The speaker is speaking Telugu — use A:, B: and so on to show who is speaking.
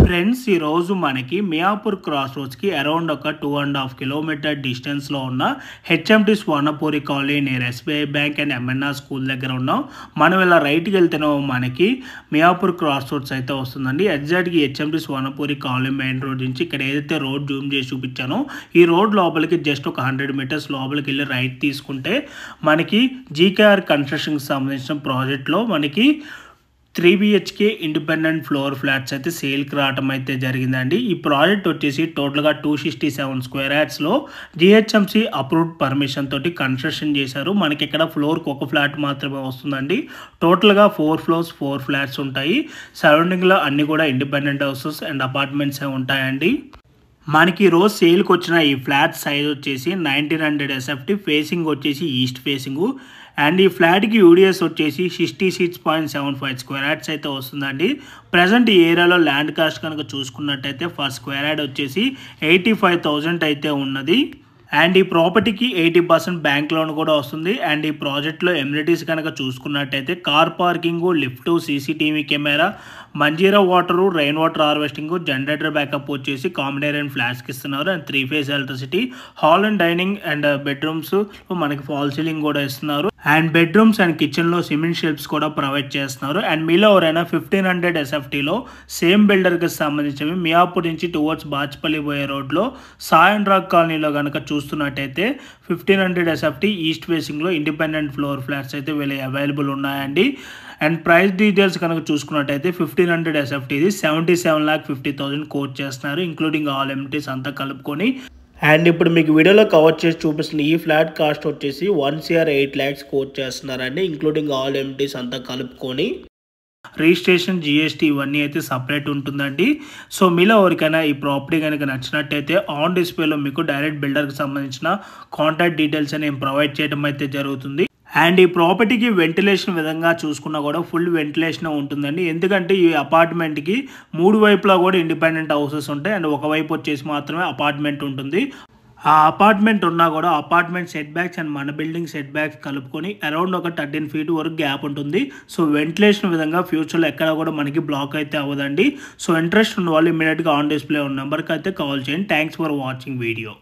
A: ఫ్రెండ్స్ ఈ రోజు మనకి మియాపూర్ క్రాస్ రోడ్స్ కి అరౌండ్ ఒక 2.5 కిలోమీటర్ డిస్టెన్స్ లో ఉన్న HMT Swarnapuri colony near SBI bank and MNR school దగ్గర ఉన్నాం. మనం ఇలా రైట్ కి వెళ్తేనే మనకి మియాపూర్ క్రాస్ రోడ్స్ అయితే వస్తుందండి. ఎగ్జాక్ట్ గా HMT Swarnapuri colony main road నుంచి ఇక్కడ ఏదైతే రోడ్ జూమ్ చేసి చూపించానో ఈ రోడ్ లోపలికి జస్ట్ ఒక 100 మీటర్స్ లోపలికి వెళ్ళి రైట్ తీసుకుంటే మనకి జీకేఆర్ కన్స్ట్రక్షన్ కి సంబంధించిన ప్రాజెక్ట్ లో మనకి 3 BHK ఇండిపెండెంట్ ఫ్లోర్ ఫ్లాట్స్ అయితే సేల్కి రావడం అయితే జరిగిందండి. ఈ ప్రాజెక్ట్ వచ్చేసి టోటల్గా 267 స్క్వేర్ యార్డ్స్లో GHMC అప్రూవ్డ్ పర్మిషన్ తోటి కన్స్ట్రక్షన్ చేశారు. మనకి ఇక్కడ ఫ్లోర్కి ఒక ఫ్లాట్ మాత్రమే వస్తుందండి. టోటల్గా 4 ఫ్లోర్స్ 4 ఫ్లాట్స్ ఉంటాయి. సరౌండింగ్లో అన్ని కూడా ఇండిపెండెంట్ హౌసెస్ అండ్ అపార్ట్మెంట్స్ ఉంటాయండి. మనకి రోజు సేల్కి వచ్చిన ఈ ఫ్లాట్ సైజ్ వచ్చేసి 1900 SFT, ఫేసింగ్ వచ్చేసి ఈస్ట్ ఫేసింగ్ అండ్ ఈ ఫ్లాట్కి యూడిఎస్ వచ్చేసి 66.75 స్క్వేర్ యార్డ్స్ అయితే వస్తుందండి. ప్రజెంట్ ఈ ఏరియాలో ల్యాండ్ కాస్ట్ కనుక చూసుకున్నట్టయితే ఫర్ స్క్వేర్ యార్డ్ వచ్చేసి 85,000 అయితే ఉన్నది. అండ్ ఈ ప్రాపర్టీకి 80% బ్యాంక్ లోన్ కూడా వస్తుంది. అండ్ ఈ ప్రాజెక్ట్లో ఎమ్యూనిటీస్ కనుక చూసుకున్నట్టయితే car parking, lift, CCTV camera, Manjira water, rain water harvesting, generator backup వచ్చేసి కామన్ ఏరియా అండ్ ఫ్లాట్స్కి ఇస్తున్నారు. And 3 phase electricity, hall and dining and bedrooms మనకి ఫాల్ సీలింగ్ కూడా ఇస్తున్నారు. అండ్ బెడ్రూమ్స్ అండ్ కిచెన్లో సిమెంట్ షెల్ఫ్స్ కూడా ప్రొవైడ్ చేస్తున్నారు. అండ్ మీలో ఎవరైనా 1500 SFTలో సేమ్ బిల్డర్కి సంబంధించినవి మియాపూర్ నుంచి టువర్డ్స్ బాచ్పల్లి పోయే రోడ్లో సాయన్ రాక్ కాలనీలో కనుక చూస్తున్నట్టయితే 1500 SFT ఈస్ట్ ఫేసింగ్లో ఇండిపెండెంట్ ఫ్లోర్ ఫ్లాట్స్ అయితే అవైలబుల్ ఉన్నాయండి. అండ్ ప్రైస్ డీటెయిల్స్ కనుక చూసుకున్నట్టయితే 1500 SFTది 77,50,000 కోట్ చేస్తున్నారు, ఇంక్లూడింగ్ ఆల్ ఎమ్యూనిటీస్ అంతా కలుపుకొని. అండ్ ఇప్పుడు మీకు వీడియోలో కవర్ చేసి చూపిస్తున్న ఈ ఫ్లాట్ కాస్ట్ వచ్చేసి 1 CR 8 lakhs కోట్ చేస్తున్నారండి, ఇంక్లూడింగ్ ఆల్ ఎమ్యూనిటీస్ అంతా కలుపుకొని. రిజిస్ట్రేషన్, GST ఇవన్నీ అయితే సపరేట్ ఉంటుందండి. సో మీలో ఎవరికైనా ఈ ప్రాపర్టీ కనుక నచ్చినట్టయితే ఆన్ డిస్ప్లేలో మీకు డైరెక్ట్ బిల్డర్కి సంబంధించిన కాంటాక్ట్ డీటెయిల్స్ అని ప్రొవైడ్ చేయడం అయితే జరుగుతుంది. అండ్ ఈ ప్రాపర్టీకి వెంటిలేషన్ విధంగా చూసుకున్నా కూడా ఫుల్ వెంటిలేషన్ ఉంటుందండి. ఎందుకంటే ఈ అపార్ట్మెంట్కి 3 వైపులా కూడా ఇండిపెండెంట్ హౌసెస్ ఉంటాయి అండ్ ఒకవైపు వచ్చేసి మాత్రమే అపార్ట్మెంట్ ఉంటుంది. ఆ అపార్ట్మెంట్ ఉన్నా కూడా అపార్ట్మెంట్ సెట్ బ్యాక్స్ అండ్ మన బిల్డింగ్ సెట్ బ్యాక్స్ కలుపుకొని అరౌండ్ ఒక 13 feet వరకు గ్యాప్ ఉంటుంది. సో వెంటిలేషన్ విధంగా ఫ్యూచర్లో ఎక్కడ కూడా మనకి బ్లాక్ అయితే అవ్వదండి. సో ఇంట్రెస్ట్ ఉన్న వాళ్ళు ఇమీడియట్గా ఆన్ డిస్ప్లే ఉన్న నెంబర్కి అయితే కాల్ చేయండి. Thanks for watching video.